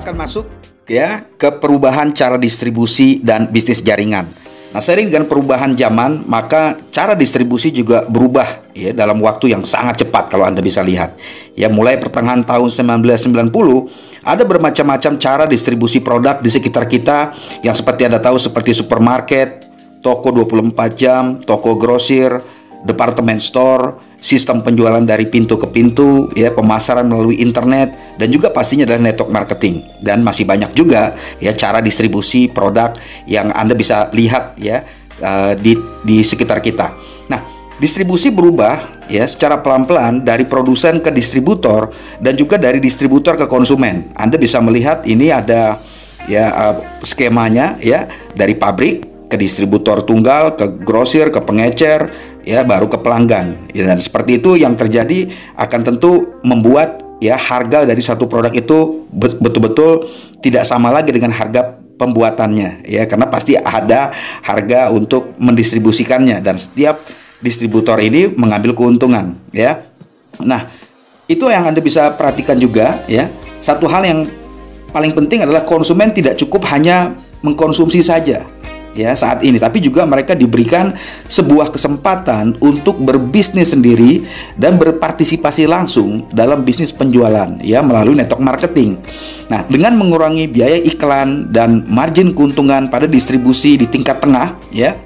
kita akan masuk ya ke perubahan cara distribusi dan bisnis jaringan. Nah, seiring dengan perubahan zaman, maka cara distribusi juga berubah ya dalam waktu yang sangat cepat kalau Anda bisa lihat. Ya, mulai pertengahan tahun 1990, ada bermacam-macam cara distribusi produk di sekitar kita yang seperti Anda tahu seperti supermarket, toko 24 jam, toko grosir, department store, sistem penjualan dari pintu ke pintu, ya, pemasaran melalui internet, dan juga pastinya adalah network marketing. Dan masih banyak juga ya cara distribusi produk yang Anda bisa lihat ya di sekitar kita. Nah, distribusi berubah ya secara pelan-pelan dari produsen ke distributor dan juga dari distributor ke konsumen. Anda bisa melihat ini ada ya skemanya ya, dari pabrik ke distributor tunggal, ke grosir, ke pengecer, ya baru ke pelanggan. Ya, dan seperti itu yang terjadi akan tentu membuat ya harga dari satu produk itu betul-betul tidak sama lagi dengan harga pembuatannya ya, karena pasti ada harga untuk mendistribusikannya dan setiap distributor ini mengambil keuntungan ya. Nah, itu yang Anda bisa perhatikan juga ya. Satu hal yang paling penting adalah konsumen tidak cukup hanya mengkonsumsi saja ya saat ini, tapi juga mereka diberikan sebuah kesempatan untuk berbisnis sendiri dan berpartisipasi langsung dalam bisnis penjualan ya melalui network marketing. Nah, dengan mengurangi biaya iklan dan margin keuntungan pada distribusi di tingkat tengah ya,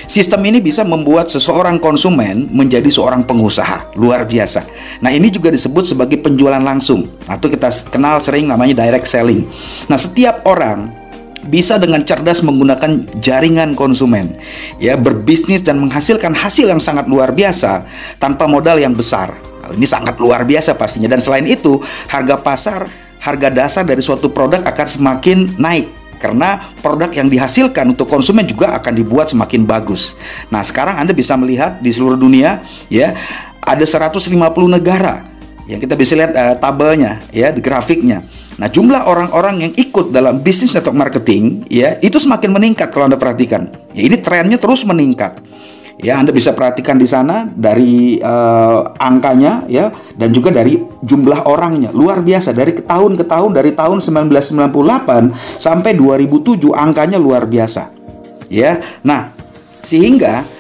sistem ini bisa membuat seseorang konsumen menjadi seorang pengusaha luar biasa. Nah, ini juga disebut sebagai penjualan langsung atau kita kenal sering namanya direct selling. Nah, setiap orang bisa dengan cerdas menggunakan jaringan konsumen ya berbisnis dan menghasilkan hasil yang sangat luar biasa tanpa modal yang besar. Nah, ini sangat luar biasa pastinya, dan selain itu harga pasar, harga dasar dari suatu produk akan semakin naik karena produk yang dihasilkan untuk konsumen juga akan dibuat semakin bagus. Nah, sekarang Anda bisa melihat di seluruh dunia ya ada 150 negara yang kita bisa lihat tabelnya ya, grafiknya. Nah, jumlah orang-orang yang ikut dalam bisnis network marketing ya itu semakin meningkat kalau Anda perhatikan. Ya, ini trennya terus meningkat. Ya, Anda bisa perhatikan di sana dari angkanya ya dan juga dari jumlah orangnya. Luar biasa, dari tahun ke tahun, dari tahun 1998 sampai 2007 angkanya luar biasa. Ya. Nah, sehingga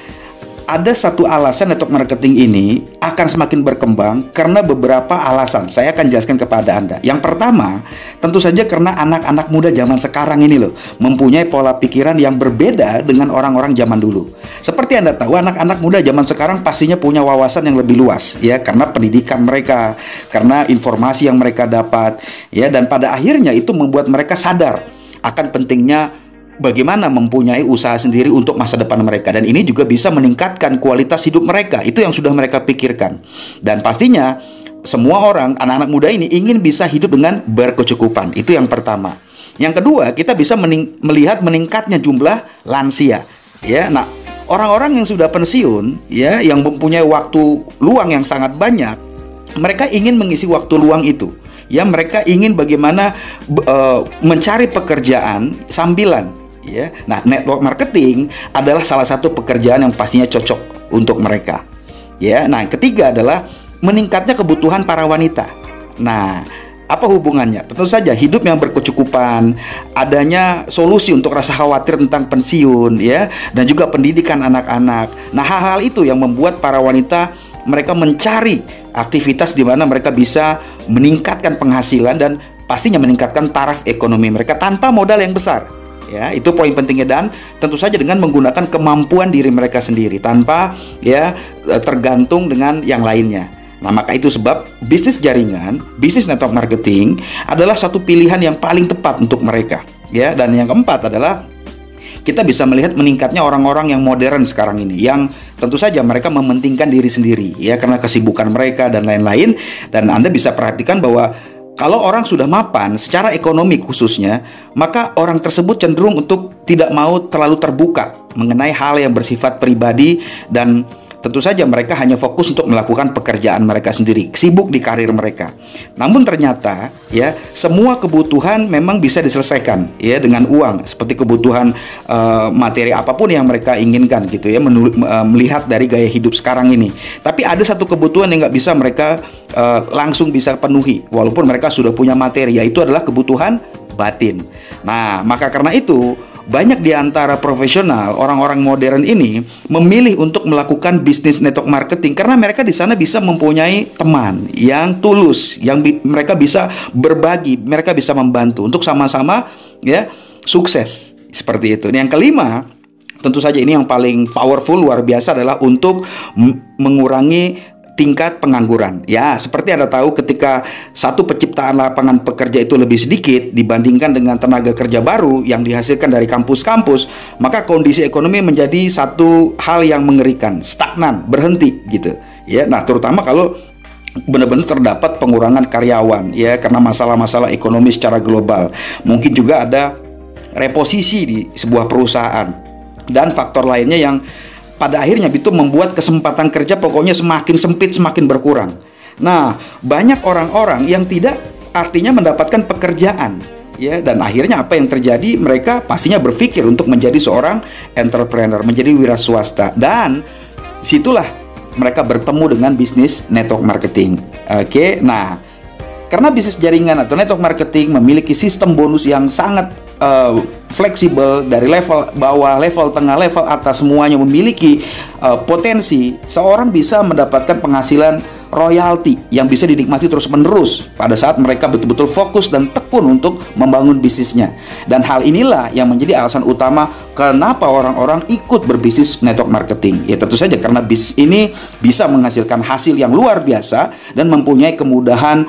ada satu alasan network marketing ini akan semakin berkembang karena beberapa alasan. Saya akan jelaskan kepada Anda. Yang pertama, tentu saja karena anak-anak muda zaman sekarang ini loh mempunyai pola pikiran yang berbeda dengan orang-orang zaman dulu. Seperti Anda tahu, anak-anak muda zaman sekarang pastinya punya wawasan yang lebih luas ya, karena pendidikan mereka, karena informasi yang mereka dapat ya, dan pada akhirnya itu membuat mereka sadar akan pentingnya bagaimana mempunyai usaha sendiri untuk masa depan mereka, dan ini juga bisa meningkatkan kualitas hidup mereka. Itu yang sudah mereka pikirkan. Dan pastinya semua orang, anak-anak muda ini ingin bisa hidup dengan berkecukupan. Itu yang pertama. Yang kedua, kita bisa melihat meningkatnya jumlah lansia. Ya, nah, orang-orang yang sudah pensiun ya, yang mempunyai waktu luang yang sangat banyak, mereka ingin mengisi waktu luang itu. Ya, mereka ingin bagaimana mencari pekerjaan sambilan. Ya, nah, network marketing adalah salah satu pekerjaan yang pastinya cocok untuk mereka. Ya, nah, ketiga adalah meningkatnya kebutuhan para wanita. Nah, apa hubungannya? Tentu saja hidup yang berkecukupan, adanya solusi untuk rasa khawatir tentang pensiun, ya, dan juga pendidikan anak-anak. Nah, hal-hal itu yang membuat para wanita mereka mencari aktivitas di mana mereka bisa meningkatkan penghasilan dan pastinya meningkatkan taraf ekonomi mereka tanpa modal yang besar. Ya, itu poin pentingnya, dan tentu saja dengan menggunakan kemampuan diri mereka sendiri tanpa ya tergantung dengan yang lainnya. Nah, maka itu sebab bisnis jaringan, bisnis network marketing adalah satu pilihan yang paling tepat untuk mereka. Ya, dan yang keempat adalah kita bisa melihat meningkatnya orang-orang yang modern sekarang ini, yang tentu saja mereka mementingkan diri sendiri ya karena kesibukan mereka dan lain-lain. Dan Anda bisa perhatikan bahwa kalau orang sudah mapan secara ekonomi khususnya, maka orang tersebut cenderung untuk tidak mau terlalu terbuka mengenai hal yang bersifat pribadi dan tentu saja mereka hanya fokus untuk melakukan pekerjaan mereka sendiri, sibuk di karir mereka. Namun ternyata ya, semua kebutuhan memang bisa diselesaikan ya dengan uang, seperti kebutuhan materi apapun yang mereka inginkan gitu ya, melihat dari gaya hidup sekarang ini. Tapi ada satu kebutuhan yang nggak bisa mereka langsung bisa penuhi walaupun mereka sudah punya materi, yaitu adalah kebutuhan batin. Nah, maka karena itu banyak di antara profesional, orang-orang modern ini memilih untuk melakukan bisnis network marketing karena mereka di sana bisa mempunyai teman yang tulus, yang mereka bisa berbagi, mereka bisa membantu untuk sama-sama ya sukses seperti itu. Yang kelima, tentu saja ini yang paling powerful, luar biasa, adalah untuk mengurangi tingkat pengangguran. Ya, seperti Anda tahu, ketika satu penciptaan lapangan pekerja itu lebih sedikit dibandingkan dengan tenaga kerja baru yang dihasilkan dari kampus-kampus, maka kondisi ekonomi menjadi satu hal yang mengerikan, stagnan, berhenti gitu. Ya, nah terutama kalau benar-benar terdapat pengurangan karyawan ya karena masalah-masalah ekonomi secara global. Mungkin juga ada reposisi di sebuah perusahaan dan faktor lainnya yang pada akhirnya itu membuat kesempatan kerja pokoknya semakin sempit, semakin berkurang. Nah, banyak orang-orang yang tidak artinya mendapatkan pekerjaan ya, dan akhirnya apa yang terjadi, mereka pastinya berpikir untuk menjadi seorang entrepreneur, menjadi wira swasta, dan situlah mereka bertemu dengan bisnis network marketing. Oke, nah karena bisnis jaringan atau network marketing memiliki sistem bonus yang sangat fleksibel, dari level bawah, level tengah, level atas, semuanya memiliki potensi. Seorang bisa mendapatkan penghasilan royalti yang bisa dinikmati terus-menerus pada saat mereka betul-betul fokus dan tekun untuk membangun bisnisnya. Dan hal inilah yang menjadi alasan utama kenapa orang-orang ikut berbisnis network marketing. Ya tentu saja karena bisnis ini bisa menghasilkan hasil yang luar biasa dan mempunyai kemudahan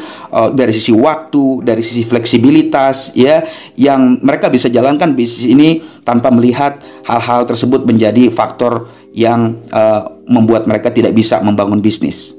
dari sisi waktu, dari sisi fleksibilitas ya, yang mereka bisa jalankan bisnis ini tanpa melihat hal-hal tersebut menjadi faktor yang membuat mereka tidak bisa membangun bisnis.